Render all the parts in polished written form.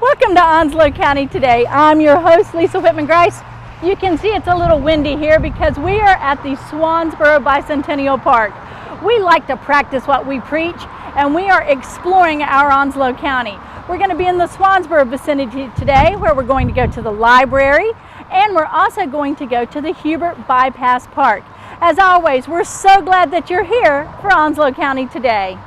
Welcome to Onslow County Today. I'm your host, Lisa Whitman-Grice. You can see it's a little windy here because we are at the Swansboro Bicentennial Park. We like to practice what we preach, and we are exploring our Onslow County. We're going to be in the Swansboro vicinity today, where we're going to go to the library, and we're also going to go to the Hubert Bypass Park. As always, we're so glad that you're here for Onslow County Today.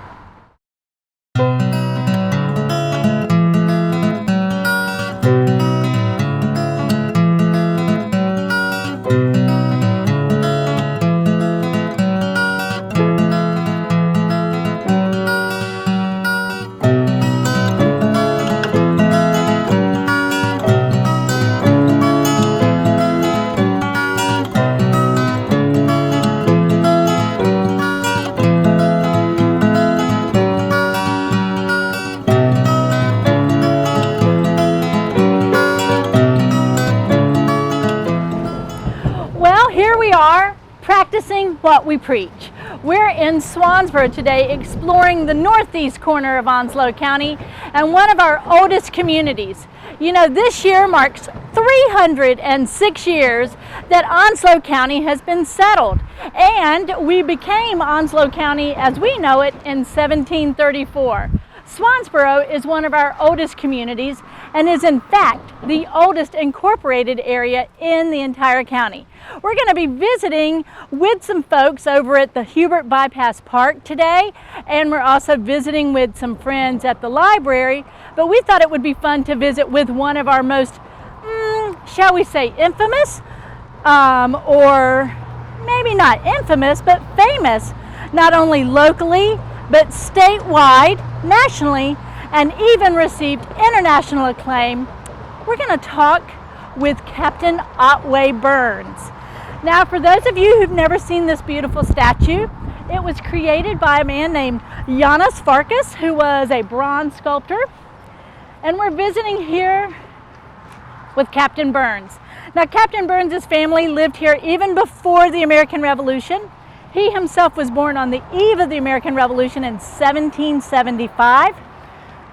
Practicing what we preach. We're in Swansboro today, exploring the northeast corner of Onslow County and one of our oldest communities. You know, this year marks 306 years that Onslow County has been settled, and we became Onslow County as we know it in 1734. Swansboro is one of our oldest communities and is in fact the oldest incorporated area in the entire county. We're going to be visiting with some folks over at the Hubert Bypass Park today, and we're also visiting with some friends at the library, but we thought it would be fun to visit with one of our most, shall we say, infamous, or maybe not infamous, but famous, not only locally, but statewide, nationally, and even received international acclaim. We're going to talk with Captain Otway Burns. Now, for those of you who've never seen this beautiful statue, it was created by a man named Janis Farkas, who was a bronze sculptor. And we're visiting here with Captain Burns. Now, Captain Burns' family lived here even before the American Revolution. He himself was born on the eve of the American Revolution in 1775,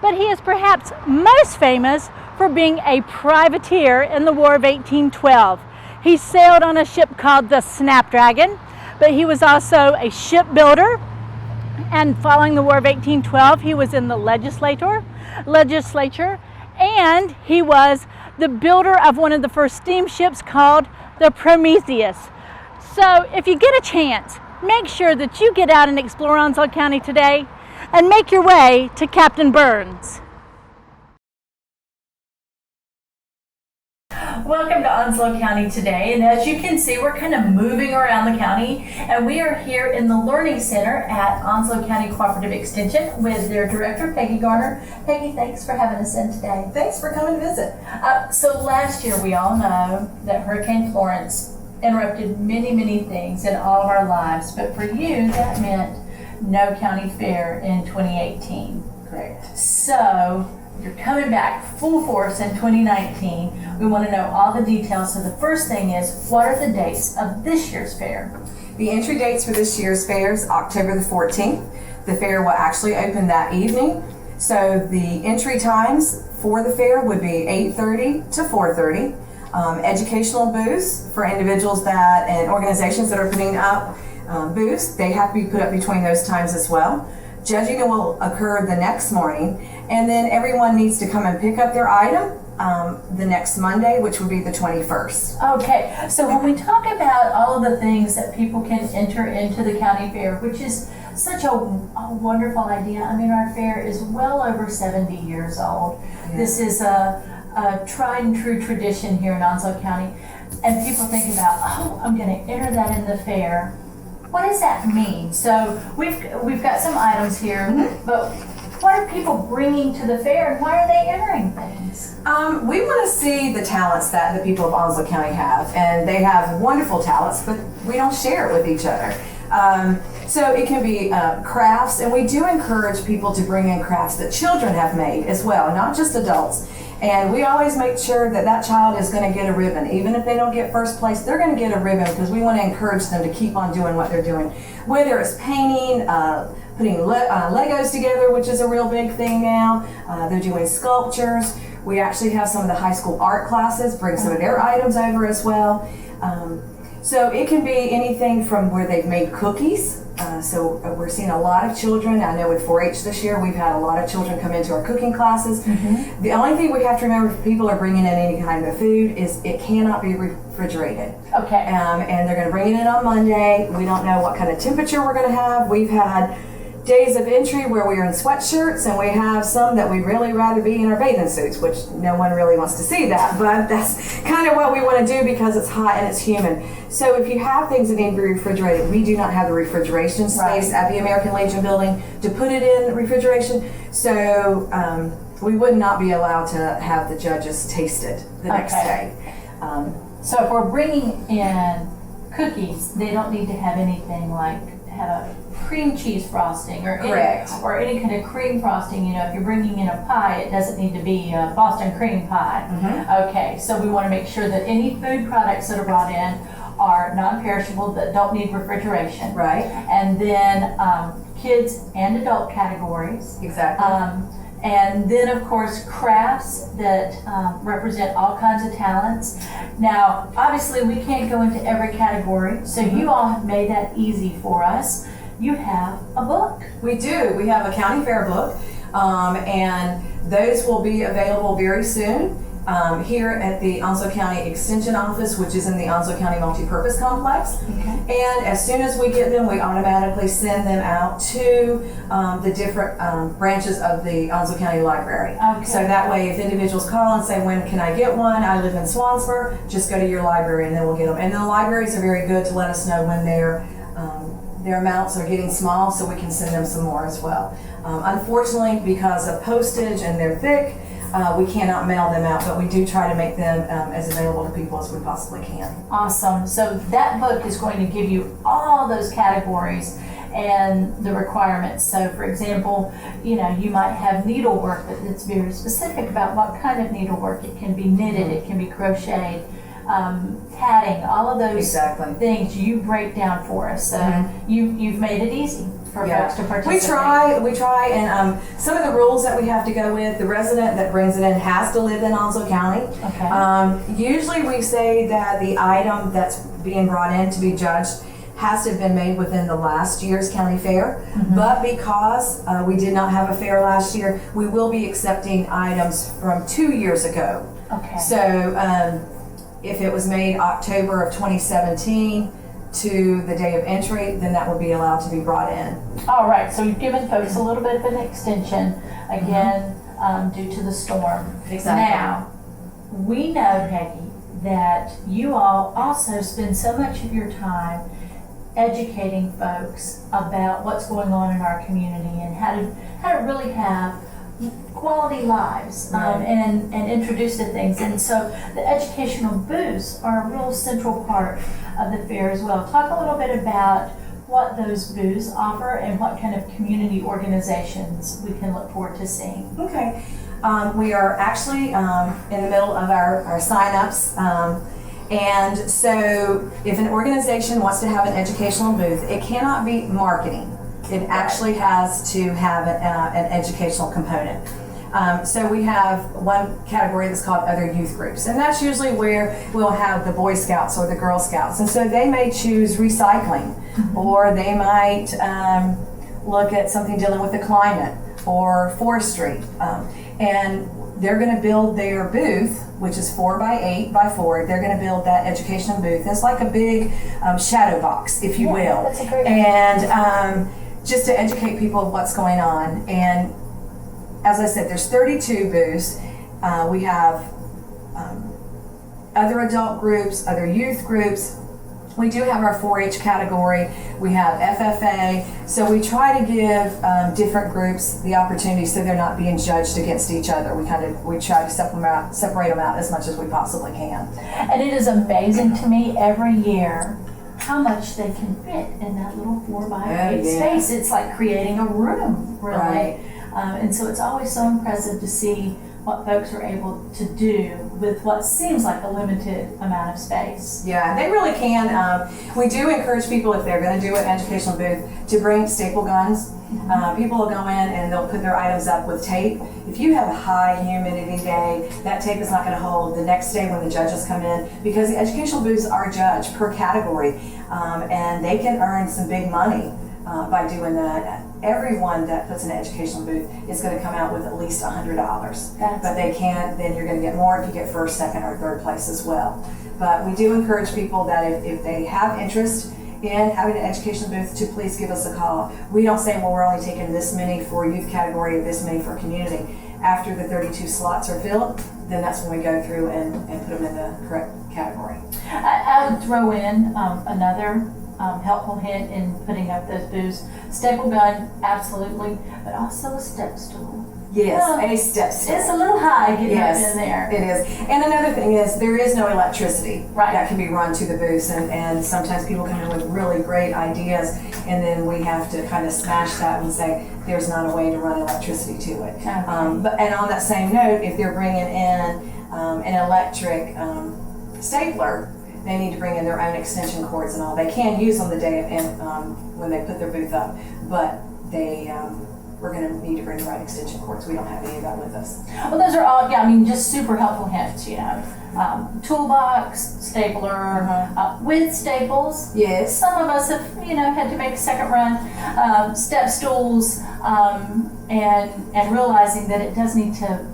but he is perhaps most famous for being a privateer in the War of 1812. He sailed on a ship called the Snapdragon, but he was also a shipbuilder, and following the War of 1812, he was in the legislature, and he was the builder of one of the first steamships called the Prometheus. So if you get a chance, make sure that you get out and explore Onslow County today and make your way to Captain Burns. Welcome to Onslow County Today, and as you can see, we're kind of moving around the county, and we are here in the Learning Center at Onslow County Cooperative Extension with their director, Peggy Garner. Peggy, thanks for having us in today. Thanks for coming to visit. So last year, we all know that Hurricane Florence interrupted many things in all of our lives, but for you, that meant no county fair in 2018. Correct. So you're coming back full force in 2019. We want to know all the details. So the first thing is, what are the dates of this year's fair? The entry dates for this year's fair is October the 14th. The fair will actually open that evening. So the entry times for the fair would be 8:30 to 4:30. Educational booths for individuals that and organizations that are putting up booths, they have to be put up between those times as well. Judging will occur the next morning, and then everyone needs to come and pick up their item the next Monday, which would be the 21st. Okay, so when we talk about all of the things that people can enter into the county fair, which is such a wonderful idea. I mean, our fair is well over 70 years old. Yeah. This is a tried and true tradition here in Onslow County, and people think about, oh, I'm going to enter that in the fair. What does that mean? So we've got some items here, but what are people bringing to the fair, and why are they entering things? We want to see the talents that the people of Onslow County have, and they have wonderful talents, but we don't share it with each other. So it can be crafts, and we do encourage people to bring in crafts that children have made as well, not just adults. And we always make sure that that child is going to get a ribbon. Even if they don't get first place, they're going to get a ribbon because we want to encourage them to keep on doing what they're doing. Whether it's painting, putting Legos together, which is a real big thing now. They're doing sculptures. We actually have some of the high school art classes bring some of their items over as well. So it can be anything from where they've made cookies. So we're seeing a lot of children. I know with 4-H this year, we've had a lot of children come into our cooking classes. The only thing we have to remember if people are bringing in any kind of food is it cannot be refrigerated. Okay. And they're going to bring it in on Monday. We don't know what kind of temperature we're going to have. We've had days of entry where we are in sweatshirts, and we have some that we'd really rather be in our bathing suits, which no one really wants to see that, but that's kind of what we want to do because it's hot and it's humid. So if you have things that need to be refrigerated, we do not have the refrigeration space at the American Legion building to put it in refrigeration, so we would not be allowed to have the judges taste it the next day. So if we're bringing in cookies, they don't need to have anything like have a cream cheese frosting or any kind of cream frosting. You know, if you're bringing in a pie, it doesn't need to be a Boston cream pie. Okay, so we want to make sure that any food products that are brought in are non-perishable, that don't need refrigeration. Right. And then kids and adult categories. Exactly. And then, of course, crafts that represent all kinds of talents. Now, obviously, we can't go into every category, so you all have made that easy for us. You have a book. We do. We have a county fair book, and those will be available very soon here at the Onslow County Extension Office, which is in the Onslow County Multipurpose Complex. And as soon as we get them, we automatically send them out to the different branches of the Onslow County Library. So that way, if individuals call and say, when can I get one? I live in Swansboro, just go to your library and then we'll get them. And the libraries are very good to let us know when their amounts are getting small, so we can send them some more as well. Unfortunately, because of postage and they're thick, we cannot mail them out, but we do try to make them as available to people as we possibly can. Awesome. So that book is going to give you all those categories and the requirements. So for example, you know, you might have needlework that's very specific about what kind of needlework. It can be knitted, it can be crocheted, tatting, all of those things you break down for us. So you've made it easy for folks to participate. We try, and some of the rules that we have to go with, the resident that brings it in has to live in Onslow County. Usually we say that the item that's being brought in to be judged has to have been made within the last year's county fair, but because we did not have a fair last year, we will be accepting items from 2 years ago. So if it was made October of 2017 to the day of entry, then that would be allowed to be brought in. All right, so you've given folks a little bit of an extension, again, due to the storm. Now, we know, Peggy, that you all also spend so much of your time educating folks about what's going on in our community and how to really have quality lives and introduce to things. And so the educational booths are a real central part of the fair as well. Talk a little bit about what those booths offer and what kind of community organizations we can look forward to seeing. Okay. We are actually in the middle of our sign-ups. And so if an organization wants to have an educational booth, it cannot be marketing. It actually has to have an educational component. So we have one category that's called other youth groups, and that's usually where we'll have the Boy Scouts or the Girl Scouts. And so they may choose recycling, or they might look at something dealing with the climate or forestry. And they're going to build their booth, which is 4 by 8 by 4. They're going to build that educational booth. It's like a big shadow box, if you will. That's a great and just to educate people of what's going on. And as I said, there's 32 booths. We have other adult groups, other youth groups. We do have our 4-H category. We have FFA. So we try to give different groups the opportunity so they're not being judged against each other. We try to separate them out as much as we possibly can. And it is amazing to me every year how much they can fit in that little 4 by 8 space. It's like creating a room, really. And so it's always so impressive to see what folks are able to do with what seems like a limited amount of space. Yeah, they really can. We do encourage people, if they're going to do an educational booth, to bring staple guns. People will go in and they'll put their items up with tape. If you have a high humidity day, that tape is not going to hold the next day when the judges come in, because the educational booths are judged per category, and they can earn some big money by doing that. Everyone that puts in an educational booth is going to come out with at least $100. But they can, then you're going to get more if you get first, second, or third place as well. But we do encourage people that if they have interest in having an educational booth, to please give us a call. We don't say, well, we're only taking this many for youth category or this many for community. After the 32 slots are filled, then that's when we go through and put them in the correct category. I would throw in another helpful hint in putting up those booths. Staple gun, absolutely, but also a step stool. Yes, a step stool. It's a little high getting up in there. It is. And another thing is, there is no electricity Right. that can be run to the booths, and sometimes people come in with really great ideas, and then we have to kind of smash that and say, there's not a way to run electricity to it. Okay. And on that same note, if they're bringing in an electric stapler, they need to bring in their own extension cords and all. They can use them the day when they put their booth up, but we're going to need to bring the right extension cords. We don't have any of that with us. Well, those are all, just super helpful hints, toolbox, stapler, with staples. Yes. Some of us have, had to make a second run, step stools, and realizing that it does need to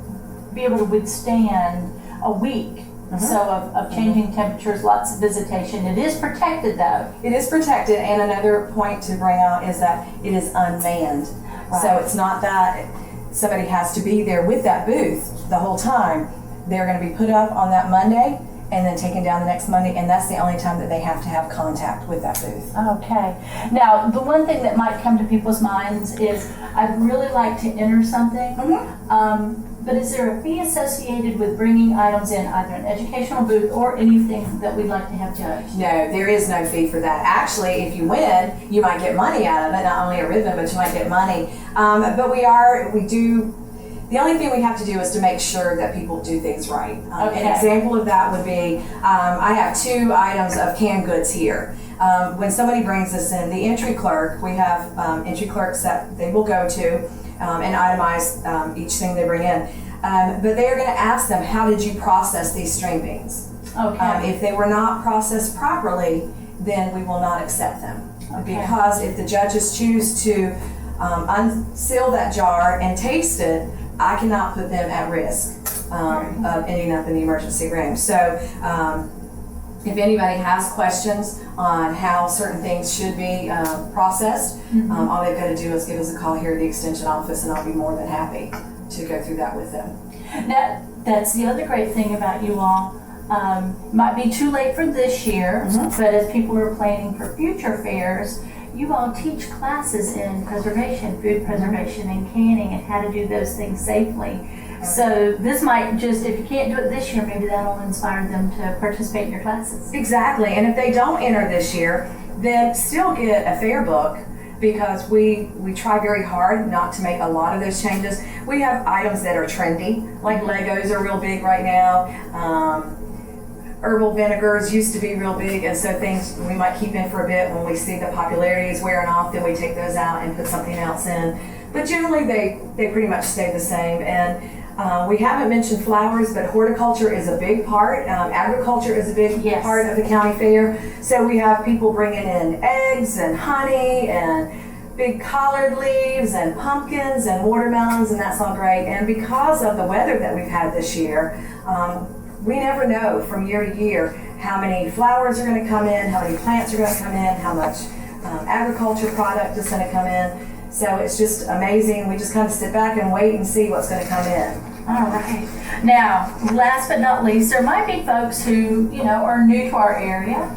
be able to withstand a week. So of changing temperatures, lots of visitation. It is protected though. It is protected, and another point to bring out is that it is unmanned. Right. So it's not that somebody has to be there with that booth the whole time. They're going to be put up on that Monday and then taken down the next Monday, and that's the only time that they have to have contact with that booth. Okay. Now, the one thing that might come to people's minds is, I'd really like to enter something, but is there a fee associated with bringing items in, either an educational booth or anything that we'd like to have judged? No, there is no fee for that. Actually, if you win, you might get money out of it, not only a ribbon, but you might get money. But the only thing we have to do is to make sure that people do things right. An example of that would be, I have 2 items of canned goods here. When somebody brings this in, the entry clerk, we have entry clerks that they will go to and itemize each thing they bring in. But they are going to ask them, how did you process these string beans? Okay. If they were not processed properly, then we will not accept them. Okay. Because if the judges choose to unseal that jar and taste it, I cannot put them at risk of ending up in the emergency room. So if anybody has questions on how certain things should be processed, all they've got to do is give us a call here at the Extension office, and I'll be more than happy to go through that with them. Now, that's the other great thing about you all. Might be too late for this year, but as people are planning for future fairs, you all teach classes in preservation, food preservation and canning, and how to do those things safely. So this might just, if you can't do it this year, maybe that'll inspire them to participate in your classes. Exactly, and if they don't enter this year, then still get a fair book, because we try very hard not to make a lot of those changes. We have items that are trendy, like Legos are real big right now. Herbal vinegars used to be real big, and so things we might keep in for a bit. When we see the popularity is wearing off, then we take those out and put something else in. But generally they pretty much stay the same. And we haven't mentioned flowers, but horticulture is a big part. Agriculture is a big part of the county fair. So we have people bringing in eggs and honey and big collard leaves and pumpkins and watermelons, and that's all great. And because of the weather that we've had this year, we never know from year to year how many flowers are going to come in, how many plants are going to come in, how much agriculture product is going to come in. So it's just amazing. We just kind of sit back and wait and see what's going to come in. All right. Now, last but not least, there might be folks who, are new to our area.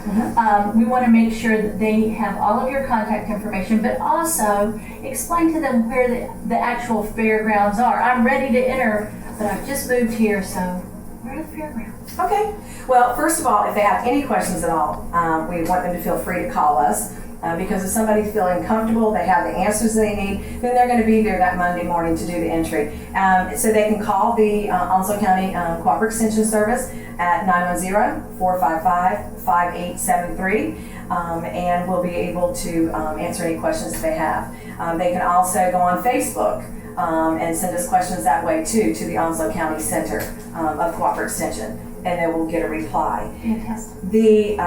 We want to make sure that they have all of your contact information, but also explain to them where the actual fairgrounds are. I'm ready to enter, but I've just moved here, so where are the fairgrounds? Okay. Well, first of all, if they have any questions at all, we want them to feel free to call us. Because if somebody's feeling comfortable, they have the answers they need, then they're going to be there that Monday morning to do the entry. So they can call the Onslow County Cooperative Extension Service at 910-455-5873, and we'll be able to answer any questions that they have. They can also go on Facebook and send us questions that way too, to the Onslow County Center of Cooperative Extension, and then we'll get a reply. Fantastic. The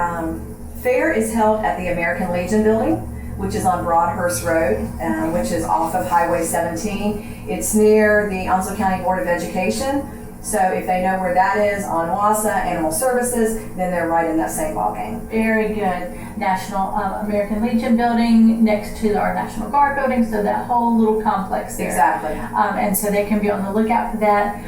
fair is held at the American Legion building, which is on Broadhurst Road, which is off of Highway 17. It's near the Onslow County Board of Education. So if they know where that is on WASA, Animal Services, then they're right in that same ballgame. Very good. National American Legion building next to our National Guard building, so that whole little complex there. Exactly. And so they can be on the lookout for that.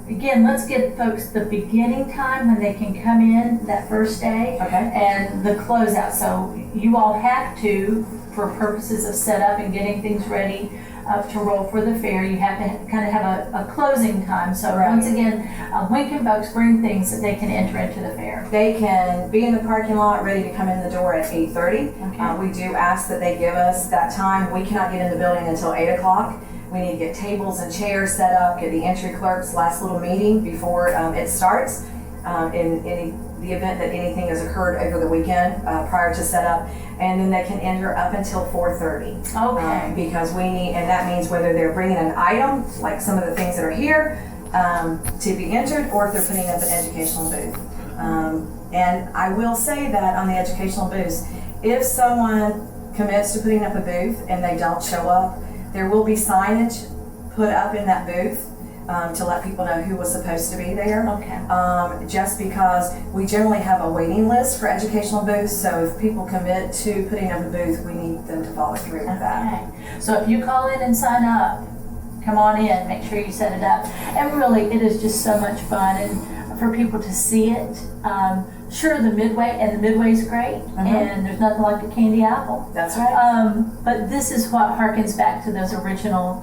Again, let's give folks the beginning time when they can come in that first day, Okay. and the closeout. So you all have to, for purposes of setup and getting things ready to roll for the fair, you have to kind of have a closing time. So Right. once again, when can folks bring things that they can enter into the fair? They can be in the parking lot ready to come in the door at 8:30. Okay. We do ask that they give us that time. We cannot get in the building until 8 o'clock. We need to get tables and chairs set up, get the entry clerk's last little meeting before it starts. In the event that anything has occurred over the weekend prior to setup, and then they can enter up until 4:30. Okay. Because we need, and that means whether they're bringing an item, like some of the things that are here, to be entered, or if they're putting up an educational booth. And I will say that on the educational booths, if someone commits to putting up a booth and they don't show up, there will be signage put up in that booth to let people know who was supposed to be there. Okay. Just because we generally have a waiting list for educational booths, so if people commit to putting up a booth, we need them to follow through with that. Okay. So if you call in and sign up, come on in, make sure you set it up. And really, it is just so much fun, and for people to see it. Sure, the midway is great, and there's nothing like a candy apple. That's right. But this is what harkens back to those original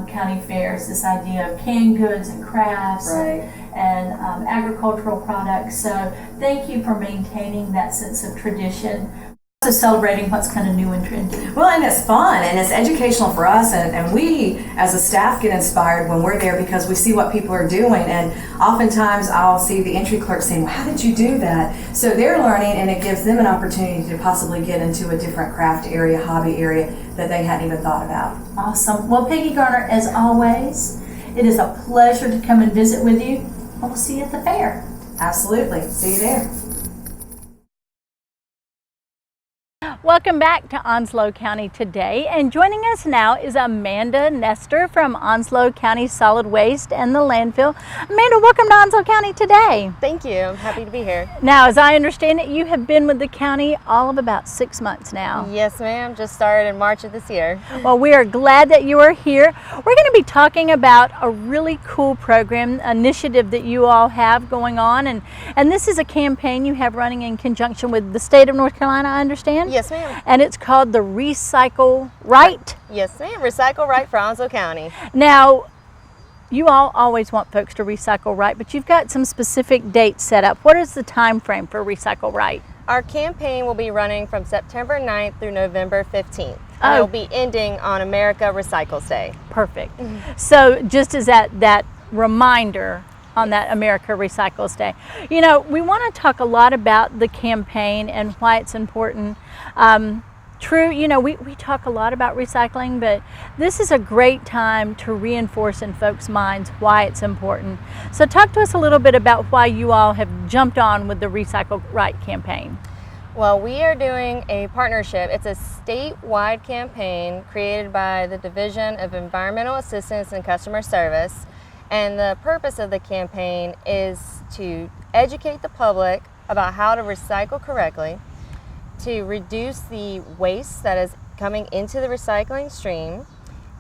county fairs, this idea of canned goods and crafts Right. and agricultural products. So thank you for maintaining that sense of tradition. Also celebrating what's kind of new and trendy. Well, and it's fun and it's educational for us, and we as a staff get inspired when we're there because we see what people are doing, and oftentimes I'll see the entry clerk saying, well, how did you do that? So they're learning, and it gives them an opportunity to possibly get into a different craft area, hobby area that they hadn't even thought about. Awesome. Well, Peggy Garner, as always, it is a pleasure to come and visit with you, and we'll see you at the fair. Absolutely. See you there. Welcome back to Onslow County Today, and joining us now is Amanda Nestor from Onslow County Solid Waste and the Landfill. Amanda, welcome to Onslow County Today. Thank you. I'm happy to be here. Now, as I understand it, you have been with the county all of about 6 months now. Yes, ma'am. Just started in March of this year. Well, we are glad that you are here. We're going to be talking about a really cool program, initiative that you all have going on, and this is a campaign you have running in conjunction with the state of North Carolina, I understand? Yes, ma'am. And it's called the Recycle Right. Yes, ma'am. Recycle Right for Onslow County. Now, you all always want folks to recycle right, but you've got some specific dates set up. What is the time frame for Recycle Right? Our campaign will be running from September 9th through November 15th. Oh. And it'll be ending on America Recycles Day. Perfect. So just as that reminder on that America Recycles Day. You know, we want to talk a lot about the campaign and why it's important. True, you know, we talk a lot about recycling, but this is a great time to reinforce in folks' minds why it's important. So talk to us a little bit about why you all have jumped on with the Recycle Right campaign. Well, we are doing a partnership. It's a statewide campaign created by the Division of Environmental Assistance and Customer Service. And the purpose of the campaign is to educate the public about how to recycle correctly, to reduce the waste that is coming into the recycling stream,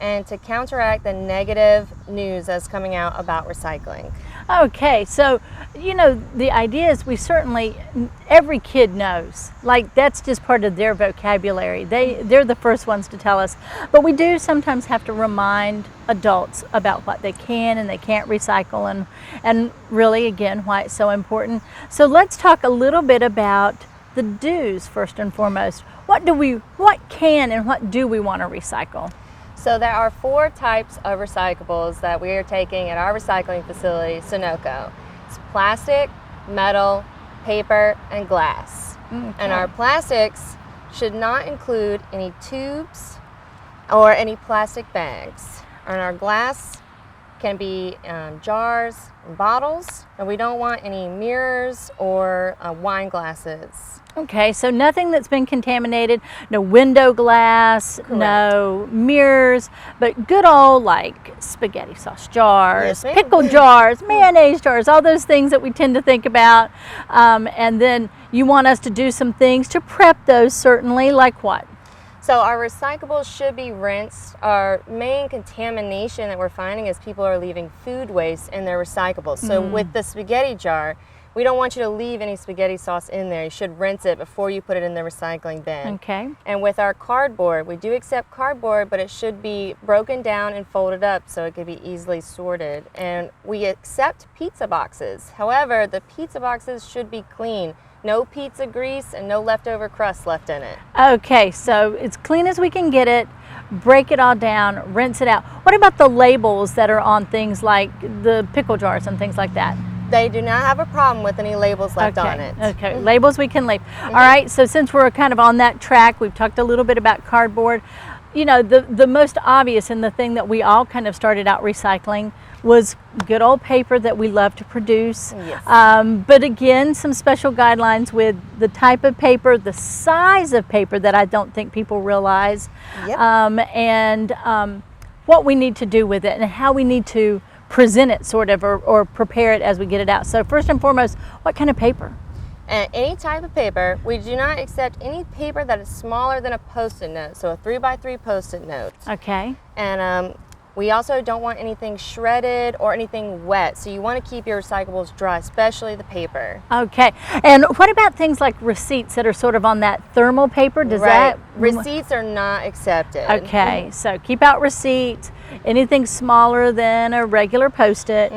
and to counteract the negative news that's coming out about recycling. Okay, so, you know, the idea is every kid knows, like that's just part of their vocabulary. They're the first ones to tell us, but we do sometimes have to remind adults about what they can and they can't recycle and really, again, why it's so important. So let's talk a little bit about the do's first and foremost. what can and what do we want to recycle? So there are 4 types of recyclables that we are taking at our recycling facility, Sunoco. It's plastic, metal, paper, and glass. Okay. And our plastics should not include any tubes or any plastic bags. And our glass can be jars and bottles, and we don't want any mirrors or wine glasses. Okay, so nothing that's been contaminated, no window glass, Correct. no mirrors, but good old like spaghetti sauce jars, Yes, ma'am. pickle jars, mayonnaise jars, all those things that we tend to think about. And then you want us to do some things to prep those, certainly, like what? So our recyclables should be rinsed. Our main contamination that we're finding is people are leaving food waste in their recyclables. So with the spaghetti jar, we don't want you to leave any spaghetti sauce in there. You should rinse it before you put it in the recycling bin. Okay. And with our cardboard, we do accept cardboard, but it should be broken down and folded up so it could be easily sorted. And we accept pizza boxes. However, the pizza boxes should be clean. No pizza grease and no leftover crust left in it. Okay, so it's clean as we can get it, break it all down, rinse it out. What about the labels that are on things like the pickle jars and things like that? They do not have a problem with any labels left on it. Okay, labels we can leave. All right, so since we're kind of on that track, we've talked a little bit about cardboard. You know, the most obvious and the thing that we all kind of started out recycling was good old paper that we love to produce. Yes. But again, some special guidelines with the type of paper, the size of paper that I don't think people realize, Yep. and what we need to do with it and how we need to present it sort of or prepare it as we get it out. So first and foremost, what kind of paper? And any type of paper, we do not accept any paper that is smaller than a Post-it note, so a 3x3 Post-it note. Okay. And we also don't want anything shredded or anything wet, so you want to keep your recyclables dry, especially the paper. Okay. And what about things like receipts that are sort of on that thermal paper? Does Right. that Receipts are not accepted. Okay, so keep out receipts, anything smaller than a regular Post-it,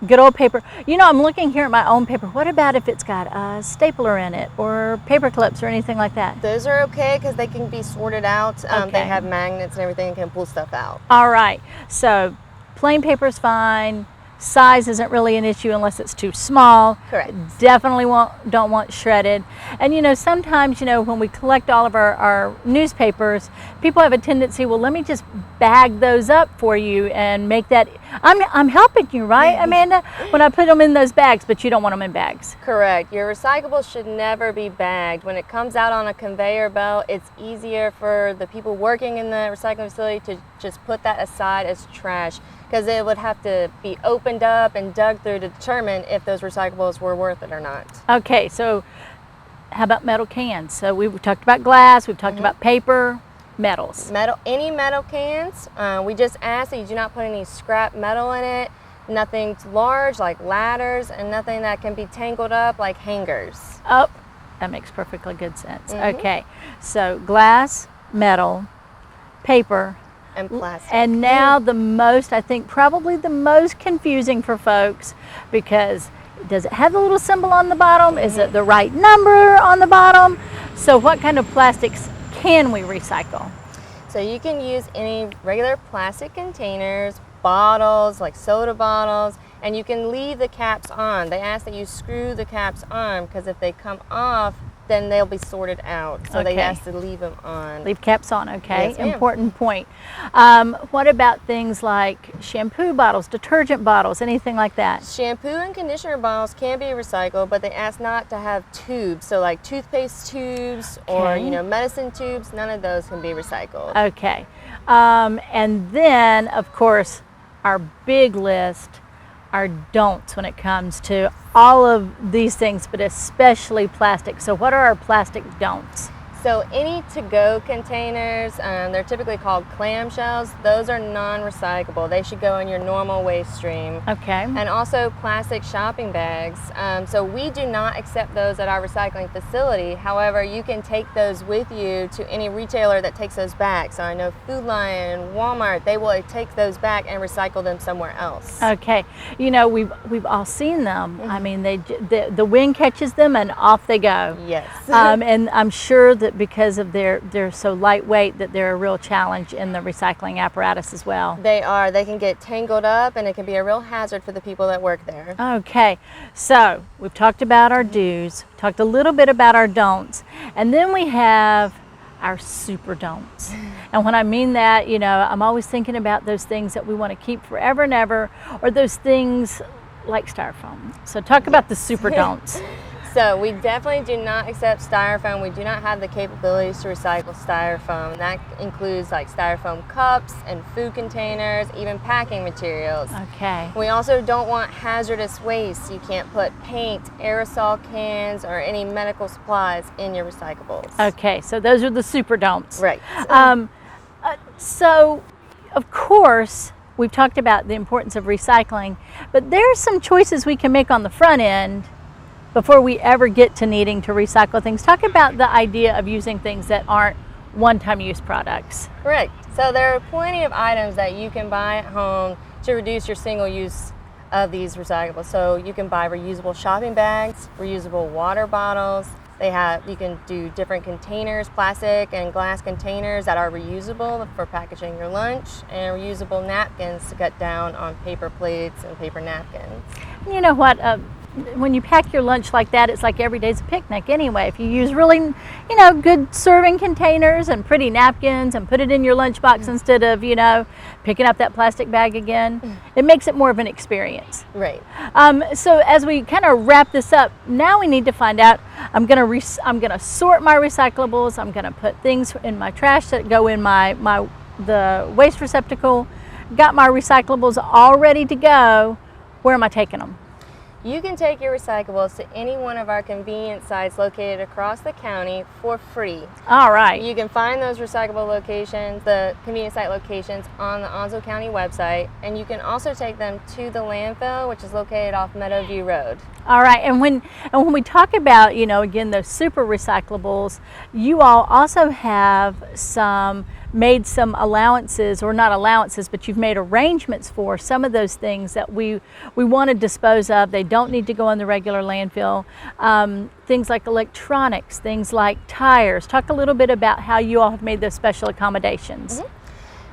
good old paper. You know, I'm looking here at my own paper. What about if it's got a stapler in it or paper clips or anything like that? Those are okay because they can be sorted out. Okay. They have magnets and everything and can pull stuff out. All right, so plain paper is fine. Size isn't really an issue unless it's too small. Correct. Definitely don't want shredded. And you know, sometimes, you know, when we collect all of our newspapers, people have a tendency, well, let me just bag those up for you and make that, I'm helping you, right, Amanda? When I put them in those bags, but you don't want them in bags. Correct. Your recyclables should never be bagged. When it comes out on a conveyor belt, it's easier for the people working in the recycling facility to just put that aside as trash, because it would have to be opened up and dug through to determine if those recyclables were worth it or not. Okay, so how about metal cans? So we've talked about glass, we've talked about paper, metals. Any metal cans, we just ask that you do not put any scrap metal in it, nothing large like ladders, and nothing that can be tangled up like hangers. Oh, that makes perfectly good sense. Okay, so glass, metal, paper, And plastic. and now the most, I think probably the most confusing for folks, because does it have the little symbol on the bottom? Is it the right number on the bottom? So what kind of plastics can we recycle? So you can use any regular plastic containers, bottles, like soda bottles, and you can leave the caps on. They ask that you screw the caps on, because if they come off, then they'll be sorted out. So they Okay. ask to leave them on. Leave caps on, okay? Yes, ma'am. Important point. What about things like shampoo bottles, detergent bottles, anything like that? Shampoo and conditioner bottles can be recycled, but they ask not to have tubes. So like toothpaste tubes or, Okay. you know, medicine tubes, none of those can be recycled. Okay. And then, of course, our big list, our don'ts when it comes to all of these things, but especially plastic. So what are our plastic don'ts? So any to-go containers, they're typically called clamshells. Those are non-recyclable. They should go in your normal waste stream. Okay. And also plastic shopping bags. So we do not accept those at our recycling facility. However, you can take those with you to any retailer that takes those back. So I know Food Lion, Walmart, they will take those back and recycle them somewhere else. Okay. You know, we've all seen them. I mean, the wind catches them and off they go. Yes. And I'm sure that because of they're so lightweight that they're a real challenge in the recycling apparatus as well. They are. They can get tangled up and it can be a real hazard for the people that work there. Okay, so we've talked about our do's, talked a little bit about our don'ts, and then we have our super don'ts. And when I mean that, you know, I'm always thinking about those things that we want to keep forever and ever, or those things like styrofoam. So talk about the super don'ts. So we definitely do not accept styrofoam. We do not have the capabilities to recycle styrofoam. And that includes like styrofoam cups and food containers, even packing materials. Okay. We also don't want hazardous waste. You can't put paint, aerosol cans, or any medical supplies in your recyclables. Okay, so those are the super don'ts. Right. So, of course, we've talked about the importance of recycling, but there's some choices we can make on the front end before we ever get to needing to recycle things. Talk about the idea of using things that aren't one-time use products. Correct. So there are plenty of items that you can buy at home to reduce your single use of these recyclables. So you can buy reusable shopping bags, reusable water bottles. You can do different containers, plastic and glass containers that are reusable for packaging your lunch, and reusable napkins to cut down on paper plates and paper napkins. You know what? When you pack your lunch like that, it's like every day's a picnic anyway. If you use really, you know, good serving containers and pretty napkins and put it in your lunchbox instead of, you know, picking up that plastic bag again, it makes it more of an experience. Right. So as we kind of wrap this up, now we need to find out, I'm gonna sort my recyclables. I'm gonna put things in my trash that go in the waste receptacle. Got my recyclables all ready to go. Where am I taking them? You can take your recyclables to any one of our convenience sites located across the county for free. All right. You can find those recyclable locations, the convenience site locations, on the Onslow County website, and you can also take them to the landfill, which is located off Meadowview Road. All right, and when we talk about, you know, again, those super recyclables, you all also have made some allowances, or not allowances, but you've made arrangements for some of those things that we want to dispose of. They don't need to go in the regular landfill. Things like electronics, things like tires. Talk a little bit about how you all have made those special accommodations. Mm-hmm.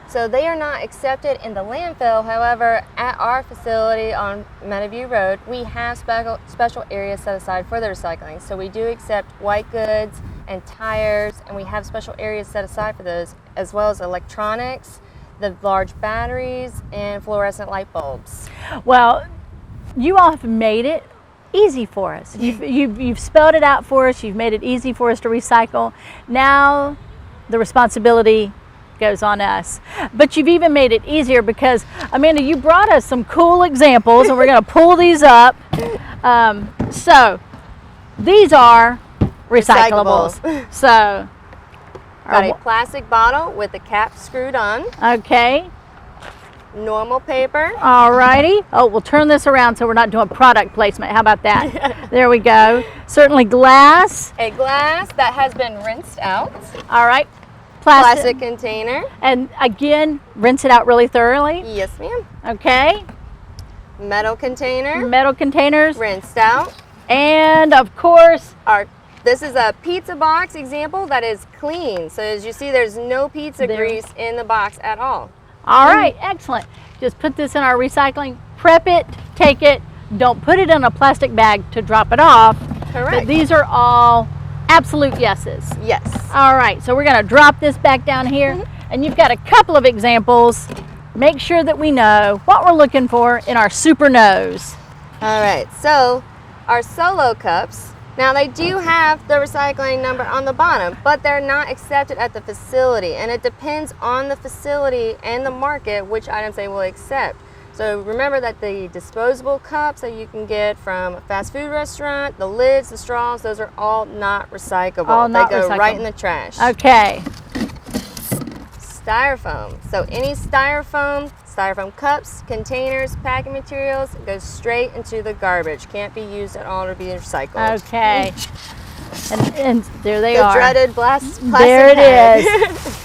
So they are not accepted in the landfill. However, at our facility on Meadowview Road, we have special areas set aside for the recycling. So we do accept white goods and tires, and we have special areas set aside for those, as well as electronics, the large batteries, and fluorescent light bulbs. Well, you all have made it easy for us. You've spelled it out for us. You've made it easy for us to recycle. Now the responsibility goes on us. But you've even made it easier because, Amanda, you brought us some cool examples, and we're going to pull these up. So these are recyclables. So got a plastic bottle with the cap screwed on. Okay. Normal paper. Alrighty. Oh, we'll turn this around so we're not doing product placement. How about that? There we go. Certainly glass. A glass that has been rinsed out. All right. Plastic container. And again, rinse it out really thoroughly. Yes, ma'am. Okay. Metal container. Metal containers. Rinsed out. And of course, this is a pizza box example that is clean. So as you see, there's no pizza grease in the box at all. All right, excellent. Just put this in our recycling, prep it, take it, don't put it in a plastic bag to drop it off. Correct. But these are all absolute yeses. Yes. All right, so we're gonna drop this back down here, and you've got a couple of examples. Make sure that we know what we're looking for in our super nose. All right, so our solo cups, now they do have the recycling number on the bottom, but they're not accepted at the facility, and it depends on the facility and the market which items they will accept. So remember that the disposable cups that you can get from a fast food restaurant, the lids, the straws, those are all not recyclable. All not they go recyclable. right in the trash. Okay. Styrofoam. So any styrofoam cups, containers, packing materials goes straight into the garbage. Can't be used at all to be recycled. Okay. And there they The are. dreaded plastic There it bag. is.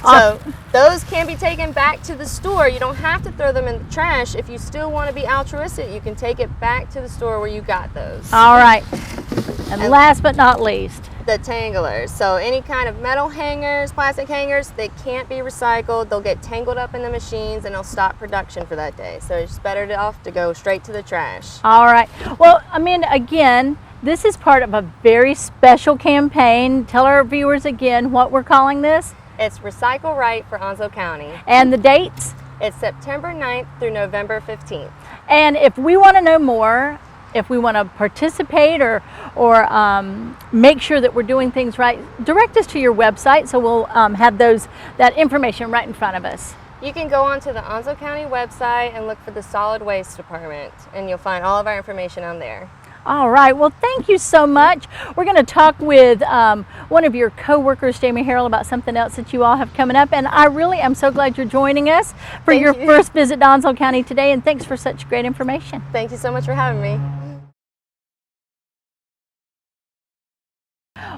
So those can be taken back to the store. You don't have to throw them in the trash. If you still want to be altruistic, you can take it back to the store where you got those. All right. And last but not least, the tanglers. So any kind of metal hangers, plastic hangers, they can't be recycled. They'll get tangled up in the machines and they'll stop production for that day. So it's better off to go straight to the trash. all right. Well, Amanda, again, this is part of a very special campaign. Tell our viewers again what we're calling this It's Recycle Right for Onslow County. and the dates. It's September 9th through November 15th. And if we want to know more, if we want to participate or make sure that we're doing things right, direct us to your website so we'll have that information right in front of us. You can go onto the Onslow County website and look for the Solid Waste Department, and you'll find all of our information on there. All right. Well, thank you so much. We're going to talk with one of your co-workers, Jamie Harrell, about something else that you all have coming up. And I really am so glad you're joining us for Thank your you. first visit to Onslow County today. And thanks for such great information. Thank you so much for having me.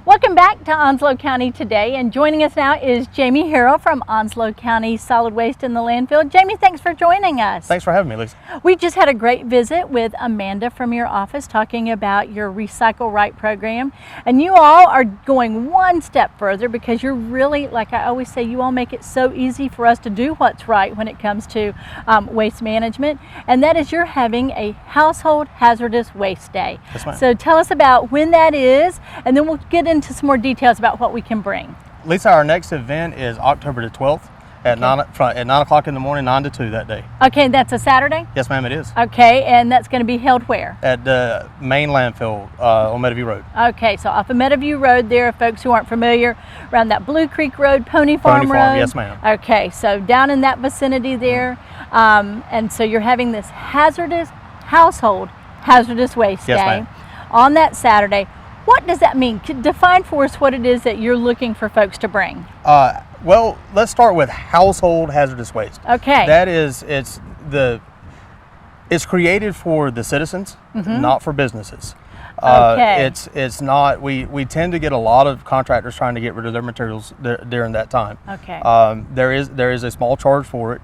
Welcome back to Onslow County today, and joining us now is Jamie Harrell from Onslow County Solid Waste in the Landfill. Jamie, thanks for joining us. Thanks for having me, Lisa. We just had a great visit with Amanda from your office talking about your Recycle Right program, and you all are going one step further because you're really, like I always say, you all make it so easy for us to do what's right when it comes to waste management, and that is you're having a Household Hazardous Waste Day. Yes, ma'am. So tell us about when that is, and then we'll get into some more details about what we can bring. Lisa, our next event is October the 12th at 9 o'clock in the morning, 9 to 2 that day. Okay, that's a Saturday? Yes, ma'am, it is. Okay, and that's going to be held where? At the main landfill on Meadowview Road. Okay, so off of Meadowview Road there, folks who aren't familiar, around that Blue Creek Road, Pony Farm Road. Yes, ma'am. Okay, so down in that vicinity there, and so you're having this Household Hazardous Waste Yes, Day ma'am. on that Saturday. What does that mean? Define for us what it is that you're looking for folks to bring. Well, let's start with household hazardous waste. Okay. That is, it's created for the citizens, not for businesses. Okay. It's not. We tend to get a lot of contractors trying to get rid of their materials during that time. Okay. There is a small charge for it.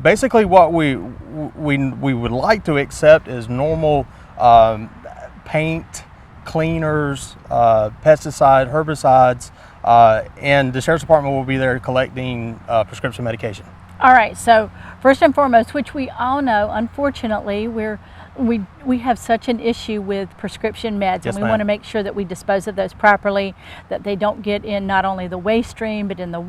Basically, what we would like to accept is normal paint, cleaners, pesticide, herbicides, and the Sheriff's Department will be there collecting prescription medication. All right, so first and foremost, which we all know, unfortunately, we have such an issue with prescription meds, Yes, and we ma'am. want to make sure that we dispose of those properly, that they don't get in not only the waste stream, but in the,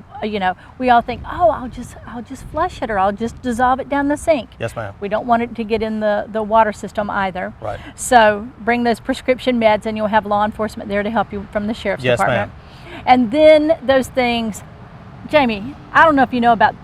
we all think, oh, I'll just flush it, or I'll just dissolve it down the sink. Yes, ma'am. We don't want it to get in the water system either. Right. So bring those prescription meds, and you'll have law enforcement there to help you from the Sheriff's Yes, Department. ma'am. And then those things, Jamie, I don't know if you know about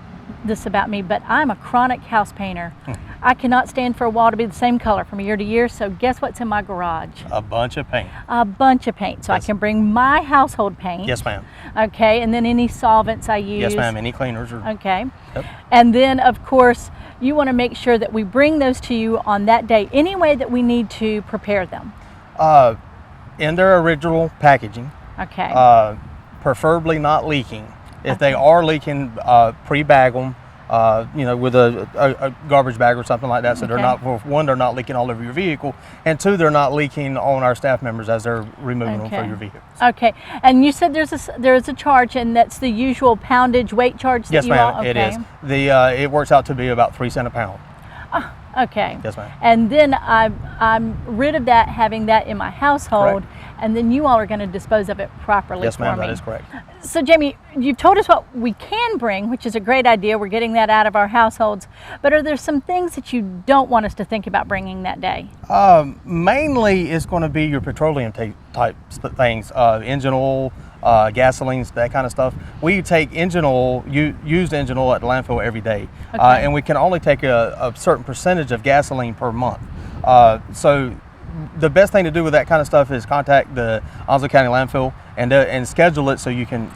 this about me, but I'm a chronic house painter. I cannot stand for a wall to be the same color from year to year, so guess what's in my garage? A bunch of paint. A bunch of paint. So Yes. I can bring my household paint. Yes, ma'am. Okay, and then any solvents I use. Yes, ma'am. Any cleaners or Okay. Yep. And then, of course, you want to make sure that we bring those to you on that day, any way that we need to prepare them. in their original packaging. Okay. Preferably not leaking. If they are leaking, pre-bag them, with a garbage bag or something like that. So they're Okay. not, for one, they're not leaking all over your vehicle, and two, they're not leaking on our staff members as they're removing them Okay. from your vehicle. Okay, and you said there is a charge, and that's the usual poundage weight charge that Yes, you ma'am, all. Okay. it is. It works out to be about 3 cents a pound. Okay. Yes, ma'am. And then I'm rid of that, having that in my household, and then you all are going to dispose of it properly Yes, for ma'am, me. that is correct. So Jamie, you've told us what we can bring, which is a great idea. We're getting that out of our households. But are there some things that you don't want us to think about bringing that day? Mainly, it's going to be your petroleum type things, engine oil, gasolines, that kind of stuff. We take engine oil, used engine oil at the landfill every day, and we can only take a certain percentage of gasoline per month. So the best thing to do with that kind of stuff is contact the Onslow County landfill and schedule it so you can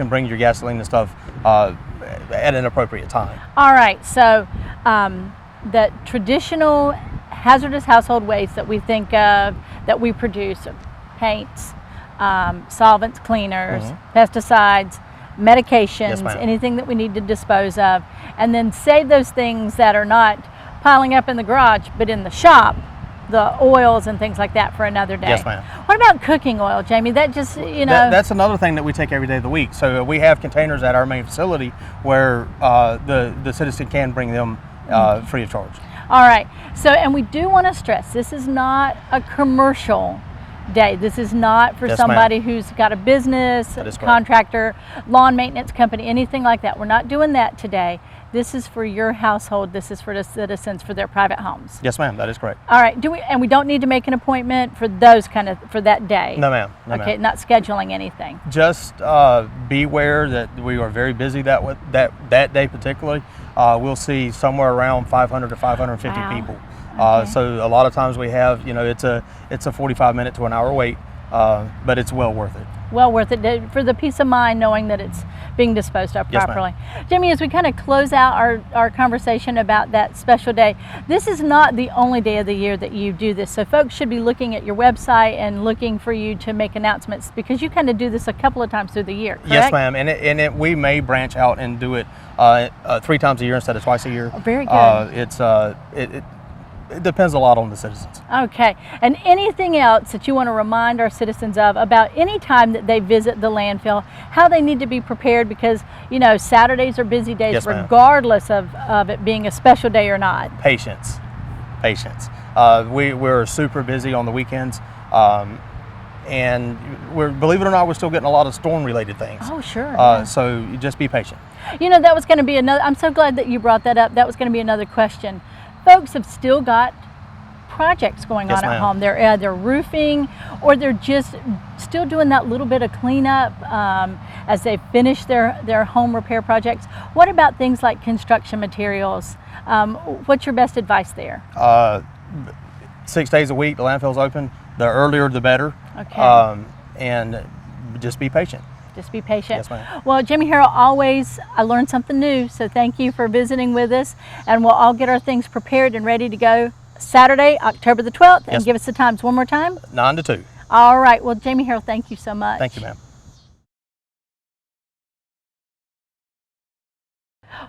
bring your gasoline and stuff at an appropriate time. All right, so the traditional hazardous household waste that we think of, that we produce, paints, solvents, cleaners, pesticides, medications, Yes, anything that we need to dispose of, and then save those things that are not piling up in the garage but in the shop, the oils and things like that, for another day. Yes, ma'am. What about cooking oil, Jamie? That just, you know. That's another thing that we take every day of the week. So we have containers at our main facility where the citizen can bring them free of charge. All right, so, and we do want to stress, this is not a commercial day. This is not for Yes, somebody who's got a business, That is correct. contractor, lawn maintenance company, anything like that. We're not doing that today. This is for your household. This is for the citizens, for their private homes. Yes, ma'am. That is correct. All right, and we don't need to make an appointment for those for that day? No, ma'am. No, Okay, ma'am. not scheduling anything. Just beware that we are very busy that day particularly. We'll see somewhere around 500 to 550 Wow. people. Okay. So a lot of times we have, it's a 45-minute to an hour wait, but it's well worth it. Well worth it for the peace of mind knowing that it's being disposed of Yes, ma'am. properly. Jimmy, as we kind of close out our conversation about that special day, this is not the only day of the year that you do this. So folks should be looking at your website and looking for you to make announcements, because you kind of do this a couple of times through the year, correct? Yes, ma'am. And we may branch out and do it 3 times a year instead of twice a year. Oh, very good. It depends a lot on the citizens. Okay, and anything else that you want to remind our citizens of about any time that they visit the landfill, how they need to be prepared, because Saturdays are busy days, Yes, ma'am. regardless of it being a special day or not. Patience. We're super busy on the weekends, and believe it or not, we're still getting a lot of storm-related things. Oh, sure. Yeah. So you just be patient. That was going to be another, I'm so glad that you brought that up. That was going to be another question. Folks have still got projects going Yes, on at ma'am. home. They're either roofing, or they're just still doing that little bit of cleanup as they finish their home repair projects. What about things like construction materials? What's your best advice there? 6 days a week, the landfill's open. The earlier, the better. Okay. And just be patient. Just be patient. Yes, ma'am. Well, Jimmy Harrell, always I learned something new, so thank you for visiting with us, and we'll all get our things prepared and ready to go Saturday, October the 12th, and Yes. give us the times one more time. 9 to 2. All right. Well, Jamie Harrell, thank you so much. Thank you, ma'am.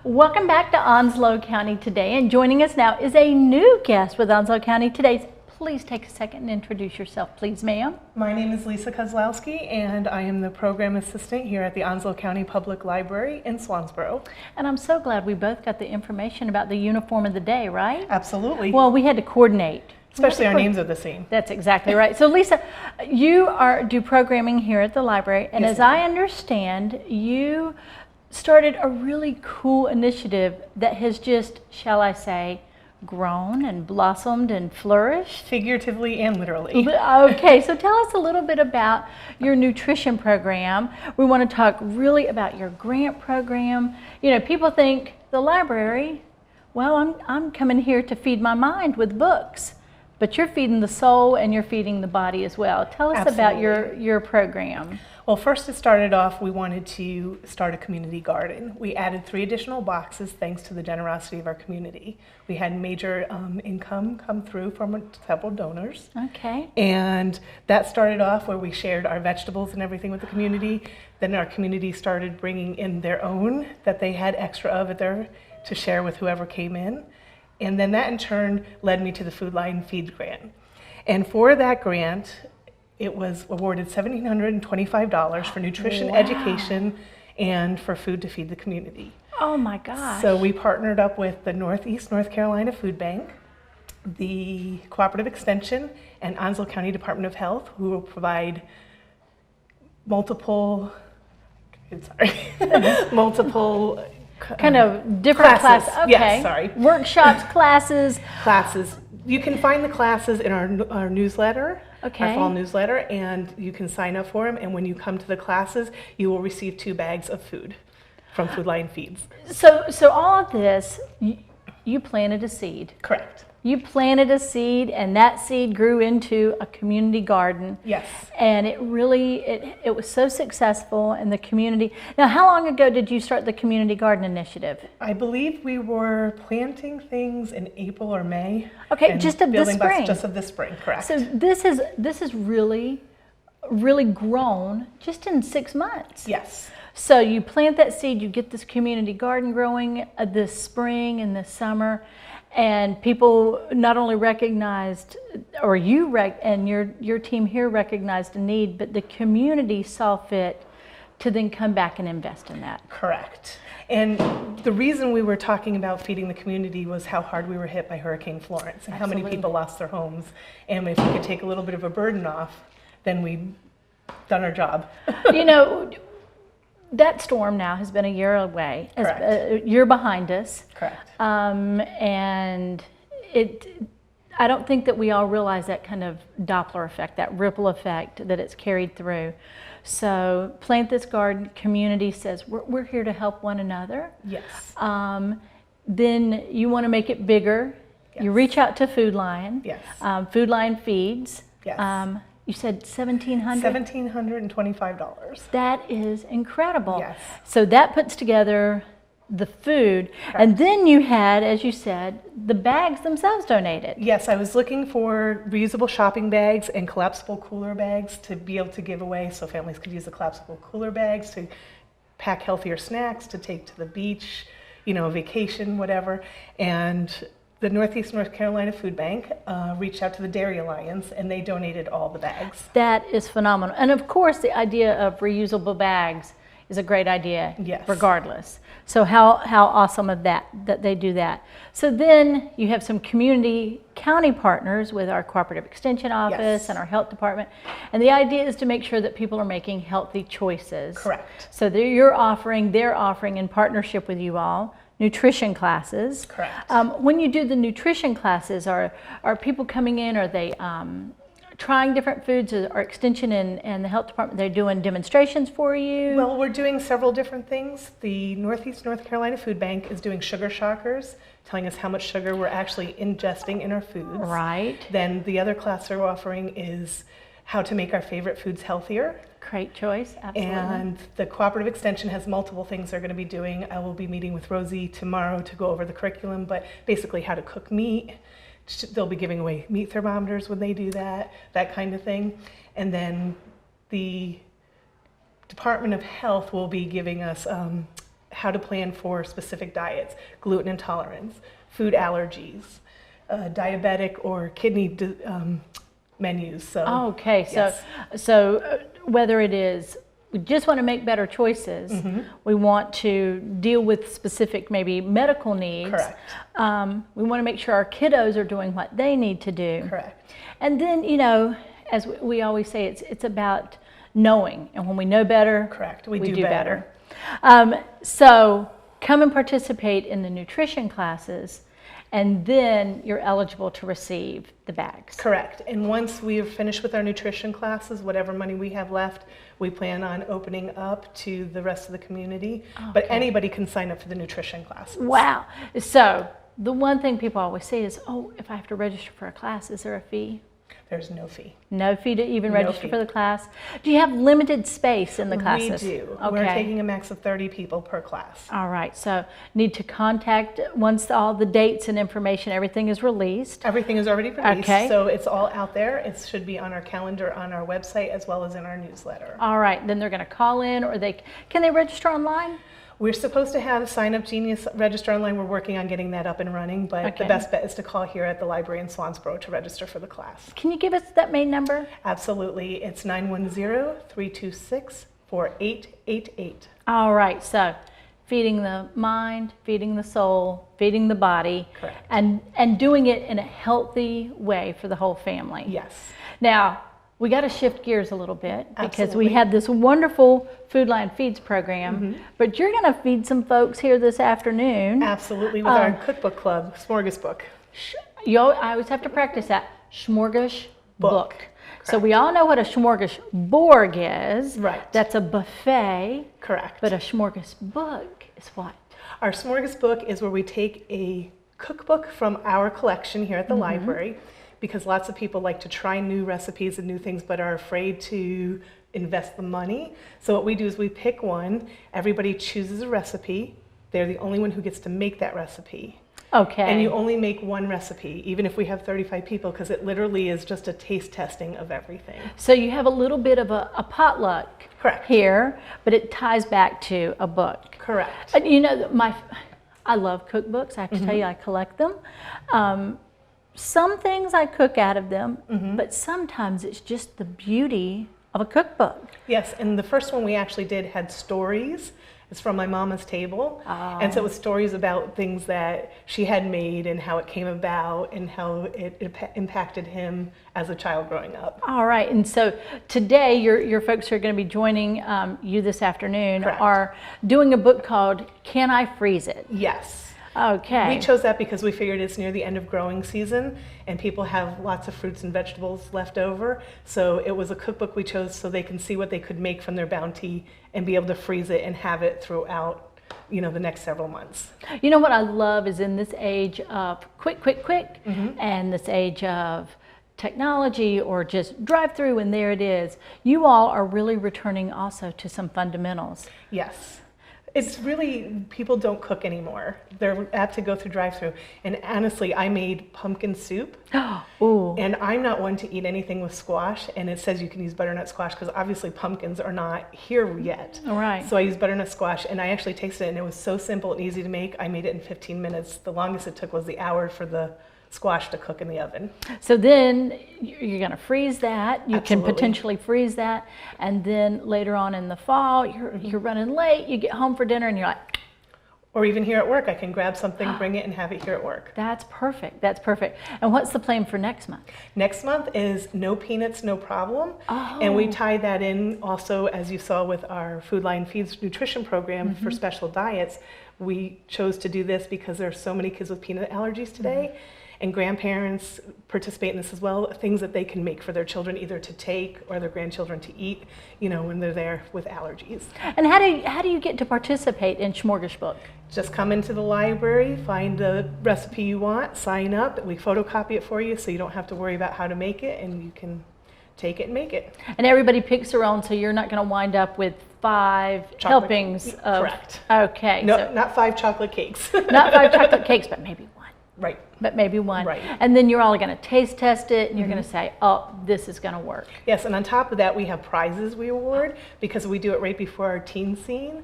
Welcome back to Onslow County Today, and joining us now is a new guest with Onslow County Today. Please take a second and introduce yourself, please, ma'am. My name is Lisa Kozlowski, and I am the program assistant here at the Onslow County Public Library in Swansboro. And I'm so glad we both got the information about the uniform of the day, right? Absolutely. Well, we had to coordinate. Especially our names are the same. That's exactly right. So Lisa, you do programming here at the library, and Yes, as ma'am. I understand, you started a really cool initiative that has just, shall I say, grown and blossomed and flourished. Figuratively and literally. Okay, so tell us a little bit about your nutrition program. We want to talk really about your grant program. People think the library, well, I'm coming here to feed my mind with books, but you're feeding the soul and you're feeding the body as well. Tell us about your program. Well, first it started off, we wanted to start a community garden. We added 3 additional boxes thanks to the generosity of our community. We had major income come through from several donors. Okay. And that started off where we shared our vegetables and everything with the community. Then our community started bringing in their own that they had extra of it there to share with whoever came in. And then that in turn led me to the Food Line Feed Grant. And for that grant, it was awarded $1,725 for nutrition education and for food to feed the community. Oh my gosh. So we partnered up with the Northeast North Carolina Food Bank, the Cooperative Extension, and Onslow County Department of Health, who will provide multiple kind of different classes. classes. Okay. Yes, sorry. Workshops, classes. classes. You can find the classes in our newsletter. Okay. our fall newsletter, and you can sign up for them. And when you come to the classes, you will receive 2 bags of food from Food Lion Feeds. So all of this, you planted a seed. Correct. You planted a seed, and that seed grew into a community garden. Yes. And it really, it was so successful in the community. Now, how long ago did you start the community garden initiative? I believe we were planting things in April or May. Okay, and just of this building blocks spring. just of this spring, correct. So this is really grown just in 6 months. Yes. So you plant that seed, you get this community garden growing this spring and this summer, and people not only recognized, or and your team here recognized a need, but the community saw fit to then come back and invest in that. Correct. And the reason we were talking about feeding the community was how hard we were hit by Hurricane Florence and how many people lost their homes. And if we could take a little bit of a burden off, then we'd done our job. You know, that storm now has been a year away, Correct. a year behind us. Correct. And I don't think that we all realize that kind of Doppler effect, that ripple effect that it's carried through. So Plant This Garden community says we're here to help one another. Yes. Then you want to make it bigger. Yes. You reach out to Food Lion. Yes. Food Lion Feeds. Yes. You said $1,700? $1,725. That is incredible. Yes. So that puts together the food. And then you had, as you said, the bags themselves donated. Yes, I was looking for reusable shopping bags and collapsible cooler bags to be able to give away so families could use the collapsible cooler bags to pack healthier snacks, to take to the beach, vacation, whatever. And the Northeast North Carolina Food Bank reached out to the Dairy Alliance, and they donated all the bags. That is phenomenal. And of course, the idea of reusable bags is a great idea, Yes. regardless. So how awesome of that they do that. So then you have some county partners with our Cooperative Extension Office Yes. and our Health Department. And the idea is to make sure that people are making healthy choices. Correct. So they're offering in partnership with you all, nutrition classes. Correct. When you do the nutrition classes, are people coming in, are they trying different foods, or Extension and the Health Department, they're doing demonstrations for you? Well, we're doing several different things. The Northeast North Carolina Food Bank is doing sugar shockers, telling us how much sugar we're actually ingesting in our foods. Right. Then the other class they're offering is how to make our favorite foods healthier. Great choice, absolutely. And the Cooperative Extension has multiple things they're going to be doing. I will be meeting with Rosie tomorrow to go over the curriculum, but basically how to cook meat. They'll be giving away meat thermometers when they do that kind of thing. And then the Department of Health will be giving us how to plan for specific diets, gluten intolerance, food allergies, diabetic or kidney menus. So, Okay, yes. so whether it is we just want to make better choices, we want to deal with specific maybe medical needs. Correct. We want to make sure our kiddos are doing what they need to do. Correct. And then, as we always say, it's about knowing. And when we know better, Correct. We do better. So come and participate in the nutrition classes, and then you're eligible to receive the bags. Correct. And once we are finished with our nutrition classes, whatever money we have left, we plan on opening up to the rest of the community. But anybody can sign up for the nutrition classes. Wow. So the one thing people always say is, if I have to register for a class, is there a fee? There's no fee. No fee to even No register fee. for the class? Do you have limited space in the classes? We do. Okay. We're taking a max of 30 people per class. All right, so need to contact once all the dates and information, everything is released. Everything is already released, Okay. so it's all out there. It should be on our calendar on our website as well as in our newsletter. All right, then they're going to call in, or can they register online? We're supposed to have Sign Up Genius register online. We're working on getting that up and running, but Okay. the best bet is to call here at the library in Swansboro to register for the class. Can you give us that main number? Absolutely. It's 910-326-4888. All right, so feeding the mind, feeding the soul, feeding the body, Correct. and doing it in a healthy way for the whole family. Yes. Now, we got to shift gears a little bit because Absolutely. we have this wonderful Food Lion Feeds program, but you're going to feed some folks here this afternoon. Absolutely, with our cookbook club, Smorgasbook. I always have to practice that. Smorgasbok. So we all know what a smorgasbord is. Right. That's a buffet. Correct. But a smorgasbord is what? Our smorgasbord is where we take a cookbook from our collection here at the library, because lots of people like to try new recipes and new things but are afraid to invest the money. So what we do is we pick one, everybody chooses a recipe, they're the only one who gets to make that recipe. Okay. And you only make one recipe, even if we have 35 people, because it literally is just a taste testing of everything. So you have a little bit of a potluck Correct. here, but it ties back to a book. Correct. And you know, I love cookbooks. I have to tell you, I collect them. Some things I cook out of them, but sometimes it's just the beauty of a cookbook. Yes, and the first one we actually did had stories. It's from my mama's table. And so it was stories about things that she had made and how it came about and how it impacted him as a child growing up. All right, and so today your folks who are going to be joining you this afternoon Correct. are doing a book called Can I Freeze It? Yes. Okay. We chose that because we figured it's near the end of growing season and people have lots of fruits and vegetables left over. So it was a cookbook we chose so they can see what they could make from their bounty and be able to freeze it and have it throughout, you know, the next several months. You know what I love is in this age of quick, and this age of technology or just drive through and there it is, you all are really returning also to some fundamentals. Yes. It's really, people don't cook anymore. They're apt to go through drive-through. And honestly, I made pumpkin soup. Ooh. And I'm not one to eat anything with squash. And it says you can use butternut squash because obviously pumpkins are not here yet. All right. So I used butternut squash and I actually tasted it and it was so simple and easy to make. I made it in 15 minutes. The longest it took was the hour for the squash to cook in the oven. So then you're going to freeze that. You can Absolutely. potentially freeze that. And then later on in the fall, you're running late. You get home for dinner and you're like, Or even here at work, I can grab something, bring it, and have it here at work. that's perfect. That's perfect. And what's the plan for next month? Next month is no peanuts, no problem. Oh. And we tie that in also, as you saw with our Food Line Feeds nutrition program for special diets. We chose to do this because there are so many kids with peanut allergies today. And grandparents participate in this as well, things that they can make for their children either to take or their grandchildren to eat, you know, when they're there with allergies. And how do you get to participate in Smorgasbord? Just come into the library, find the recipe you want, sign up, we photocopy it for you so you don't have to worry about how to make it and you can take it and make it. And everybody picks their own, so you're not going to wind up with 5 Chocolate- helpings of... Correct. Okay. No, so not 5 chocolate cakes. not 5 chocolate cakes, but maybe 1. Right. But maybe 1. Right. And then you're all going to taste test it, and you're going to say, oh, this is going to work. Yes, and on top of that, we have prizes we award because we do it right before our teen scene.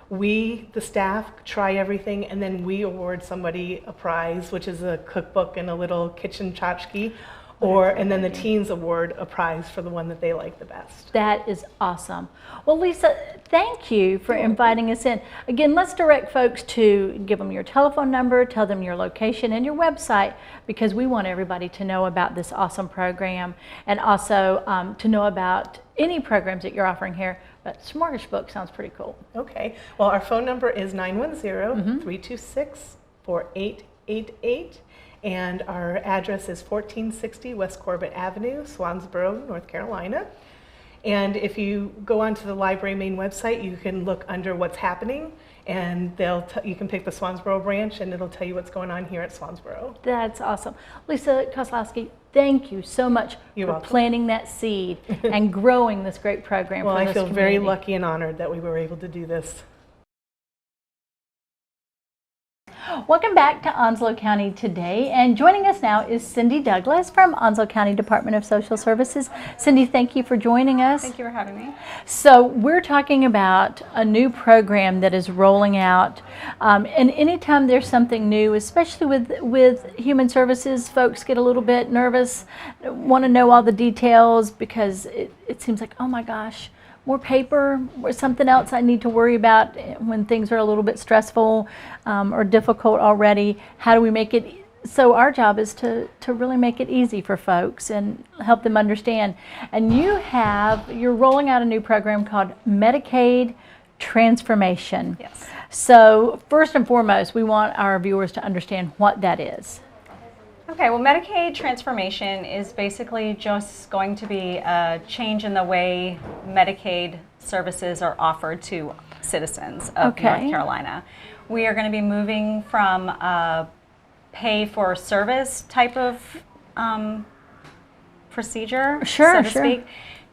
We, the staff, try everything, and then we award somebody a prize, which is a cookbook and a little kitchen tchotchke, and then the teens award a prize for the one that they like the best. That is awesome. Well, Lisa, thank you for inviting us in. Again, let's direct folks to give them your telephone number, tell them your location and your website, because we want everybody to know about this awesome program and also to know about any programs that you're offering here. But Smorgasbord sounds pretty cool. Okay, well, our phone number is 910-326-4888. And our address is 1460 West Corbett Avenue, Swansboro, North Carolina. And if you go onto the library main website, you can look under what's happening, and you can pick the Swansboro branch, and it'll tell you what's going on here at Swansboro. That's awesome. Lisa Kozlowski, thank you so much You're for welcome. planting that seed and growing this great program Well, for I this feel very community. lucky and honored that we were able to do this. Welcome back to Onslow County Today, and joining us now is Cindy Douglas from Onslow County Department of Social Services. Cindy, thank you for joining us. Thank you for having me. So we're talking about a new program that is rolling out, and anytime there's something new, especially with human services, folks get a little bit nervous, want to know all the details because it seems like, oh my gosh, more paper or something else I need to worry about when things are a little bit stressful or difficult already. How do we make it? So our job is to really make it easy for folks and help them understand. And you're rolling out a new program called Medicaid Transformation. Yes. So first and foremost, we want our viewers to understand what that is. Okay, well, Medicaid transformation is basically just going to be a change in the way Medicaid services are offered to citizens of Okay. North Carolina. We are going to be moving from a pay-for-service type of procedure, Sure, so to sure. speak,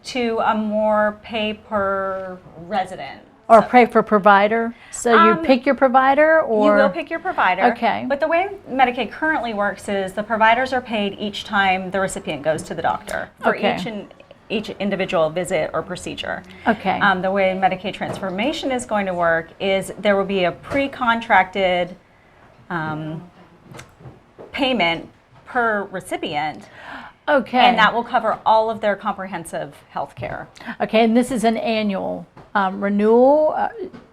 to a more pay-per-resident. Or pay for provider? So you pick your provider, or? You will pick your provider. Okay. But the way Medicaid currently works is the providers are paid each time the recipient goes to the doctor for Okay. each individual visit or procedure. Okay. The way Medicaid transformation is going to work is there will be a pre-contracted payment per recipient, Okay. and that will cover all of their comprehensive health care. Okay, and this is an annual renewal.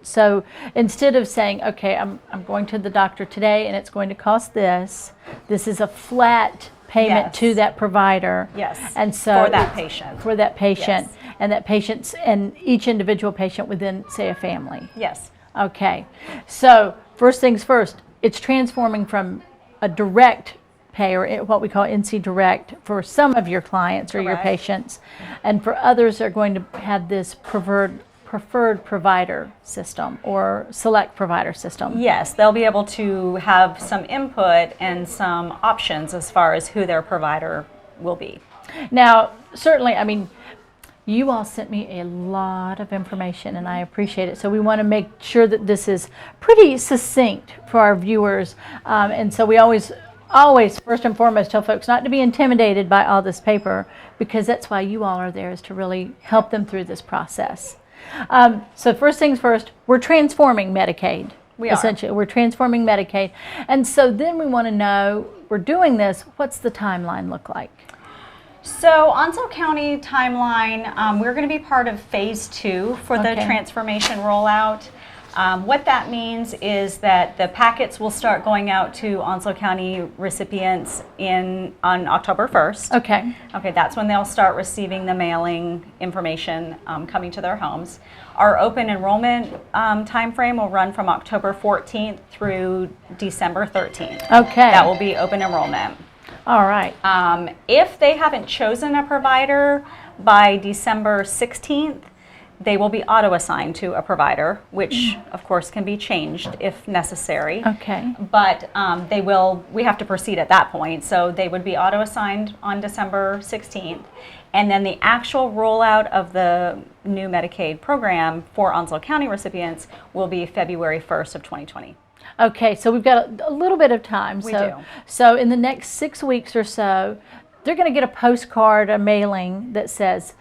So instead of saying, okay, I'm going to the doctor today and it's going to cost this, this is a flat payment Yes. to that provider. Yes, And so for that it's patient. For that patient. Yes. And that patient's, and each individual patient within, say, a family. Yes. Okay. So first things first, it's transforming from a direct pay, or what we call NC Direct, for some of your clients or your Correct. patients, and for others are going to have this preferred provider system or select provider system. Yes, they'll be able to have some input and some options as far as who their provider will be. Now, certainly, I mean, you all sent me a lot of information and I appreciate it. So we want to make sure that this is pretty succinct for our viewers. And so we always, first and foremost, tell folks not to be intimidated by all this paper, because that's why you all are there, is to really help them through this process. So first things first, we're transforming Medicaid. We are. Essentially, we're transforming Medicaid. And so then we want to know, we're doing this, what's the timeline look like? So Onslow County timeline, we're going to be part of phase 2 for the Okay. transformation rollout. What that means is that the packets will start going out to Onslow County recipients on October 1st. Okay. Okay, that's when they'll start receiving the mailing information coming to their homes. Our open enrollment timeframe will run from October 14th through December 13th. Okay. That will be open enrollment. All right. If they haven't chosen a provider by December 16th, they will be auto-assigned to a provider, which of course can be changed if necessary. Okay. But we have to proceed at that point. So they would be auto-assigned on December 16th. And then the actual rollout of the new Medicaid program for Onslow County recipients will be February 1st of 2020. Okay, so we've got a little bit of time. We so, do. So in the next 6 weeks or so, they're going to get a postcard, a mailing that says,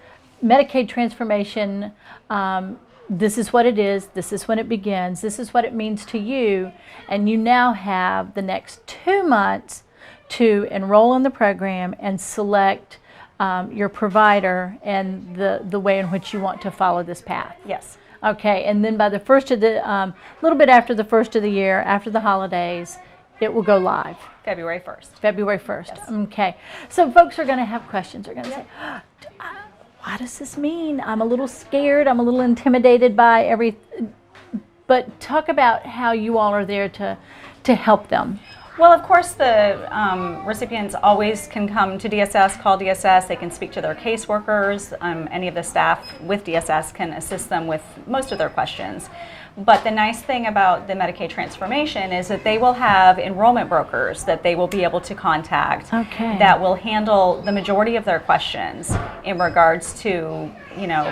Medicaid transformation, this is what it is, this is when it begins, this is what it means to you, and you now have the next 2 months to enroll in the program and select your provider and the way in which you want to follow this path. Yes. Okay, and then by the first of the, little bit after the first of the year, after the holidays, it will go live. February 1st. February 1st. Yes. Okay, so folks are going to have questions. They're going to say, what does this mean? I'm a little scared. I'm a little intimidated by everything. But talk about how you all are there to help them. Well, of course, the recipients always can come to DSS, call DSS. They can speak to their caseworkers. Any of the staff with DSS can assist them with most of their questions. But the nice thing about the Medicaid transformation is that they will have enrollment brokers that they will be able to contact Okay. that will handle the majority of their questions in regards to,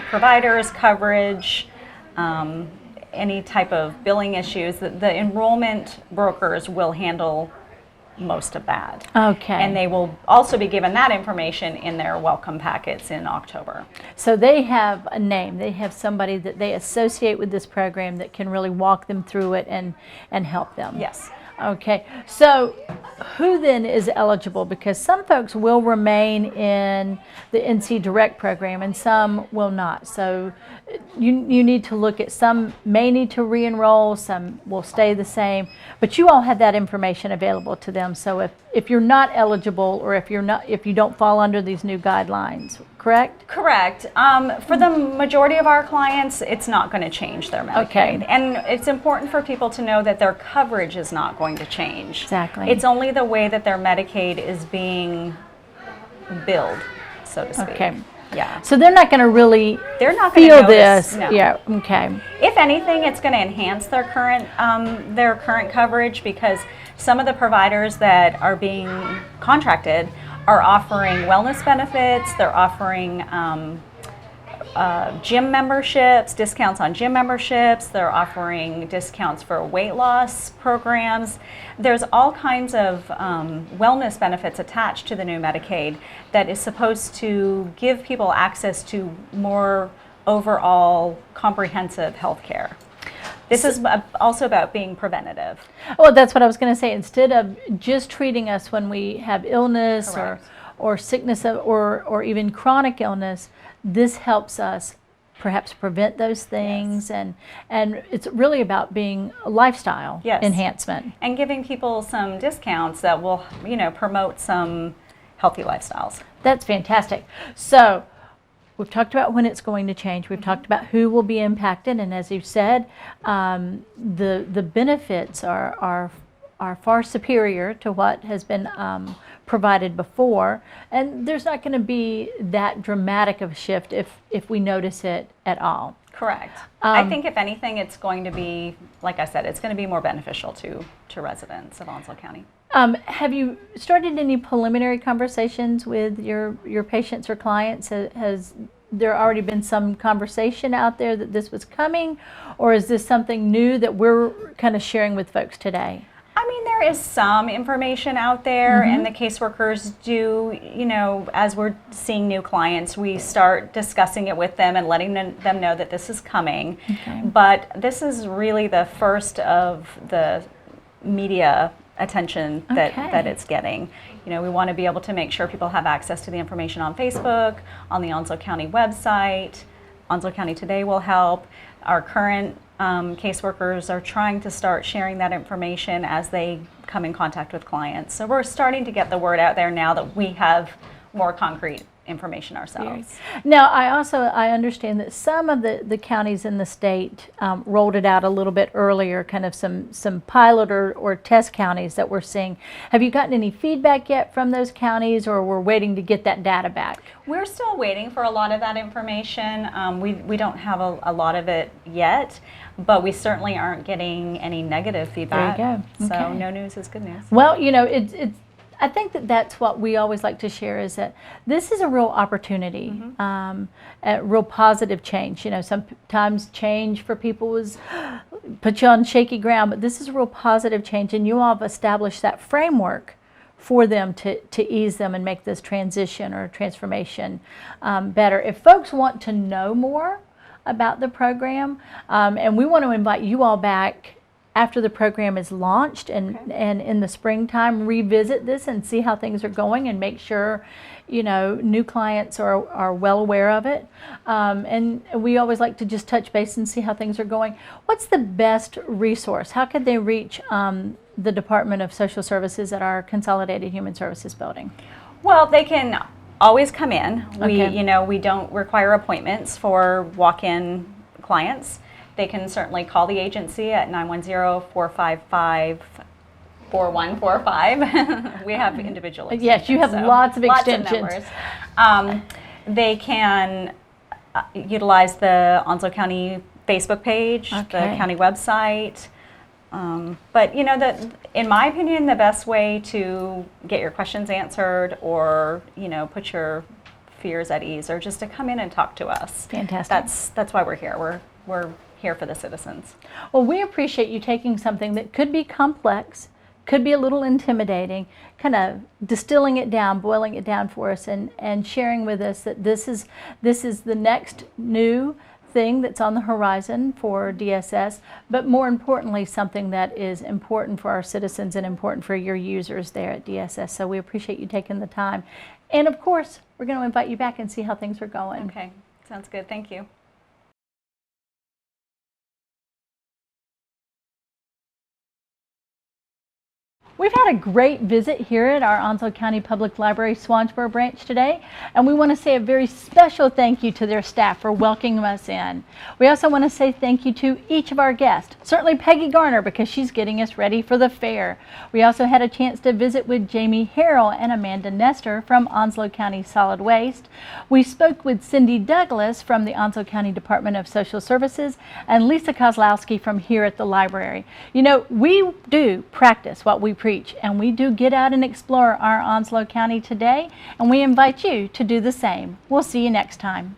providers, coverage, any type of billing issues. The enrollment brokers will handle most of that. Okay. And they will also be given that information in their welcome packets in October. So they have a name. They have somebody that they associate with this program that can really walk them through it and help them. Yes. Okay, so who then is eligible? Because some folks will remain in the NC Direct program and some will not. So you need to look at, some may need to re-enroll, some will stay the same, but you all have that information available to them. So if you're not eligible, or if you don't fall under these new guidelines, correct? Correct. For the majority of our clients, it's not going to change their Medicaid. Okay. And it's important for people to know that their coverage is not going to change. Exactly. It's only the way that their Medicaid is being billed, so to speak. Okay. Yeah. So they're not going to really They're not going to feel notice, this. no. Yeah. Okay. If anything, it's going to enhance their current coverage, because some of the providers that are being contracted are offering wellness benefits. They're offering gym memberships, discounts on gym memberships. They're offering discounts for weight loss programs. There's all kinds of wellness benefits attached to the new Medicaid that is supposed to give people access to more overall comprehensive health care. This is also about being preventative. Well, that's what I was going to say. Instead of just treating us when we have illness Correct. or sickness or even chronic illness, this helps us perhaps prevent those things. Yes. And it's really about being a lifestyle Yes. enhancement. And giving people some discounts that will, promote some healthy lifestyles. That's fantastic. So we've talked about when it's going to change. We've talked about who will be impacted, and as you said, the benefits are far superior to what has been provided before, and there's not going to be that dramatic of a shift if we notice it at all. Correct. I think if anything, it's going to be, like I said, it's going to be more beneficial to residents of Onslow County. Have you started any preliminary conversations with your patients or clients? Has there already been some conversation out there that this was coming, or is this something new that we're kind of sharing with folks today? I mean, there is some information out there, and the caseworkers do, as we're seeing new clients, we start discussing it with them and letting them know that this is coming. Okay. But this is really the first of the media attention that it's getting. We want to be able to make sure people have access to the information on Facebook, on the Onslow County website. Onslow County Today will help. Our current caseworkers are trying to start sharing that information as they come in contact with clients. So we're starting to get the word out there now that we have more concrete information ourselves. Now, I understand that some of the counties in the state rolled it out a little bit earlier, kind of some pilot or test counties that we're seeing. Have you gotten any feedback yet from those counties, or we're waiting to get that data back? We're still waiting for a lot of that information. We don't have a lot of it yet, but we certainly aren't getting any negative feedback. There you go. So Okay. no news is good news. Well, it's I think that's what we always like to share, is that this is a real opportunity, a real positive change. Sometimes change for people is put you on shaky ground, but this is a real positive change, and you all have established that framework for them to ease them and make this transition or transformation better. If folks want to know more about the program, and we want to invite you all back after the program is launched and in the springtime, revisit this and see how things are going and make sure, new clients are well aware of it. And we always like to just touch base and see how things are going. What's the best resource? How could they reach the Department of Social Services at our Consolidated Human Services building? Well, they can always come in. Okay. We don't require appointments for walk-in clients. They can certainly call the agency at 910-455-4145. We have individual extensions. Yes, you have lots of extensions. numbers. They can utilize the Onslow County Facebook page, the Okay. county website. But in my opinion, the best way to get your questions answered or put your fears at ease, or just to come in and talk to us. Fantastic. That's why we're here. We're here for the citizens. Well, we appreciate you taking something that could be complex, could be a little intimidating, kind of distilling it down, boiling it down for us, and sharing with us that this is the next new thing that's on the horizon for DSS, but more importantly, something that is important for our citizens and important for your users there at DSS. So we appreciate you taking the time. And of course, we're going to invite you back and see how things are going. Okay, sounds good. Thank you. We've had a great visit here at our Onslow County Public Library Swansboro branch today, and we want to say a very special thank you to their staff for welcoming us in. We also want to say thank you to each of our guests, certainly Peggy Garner because she's getting us ready for the fair. We also had a chance to visit with Jamie Harrell and Amanda Nestor from Onslow County Solid Waste. We spoke with Cindy Douglas from the Onslow County Department of Social Services and Lisa Kozlowski from here at the library. You know, we do practice what we preach, and we do get out and explore our Onslow County today, and we invite you to do the same. We'll see you next time.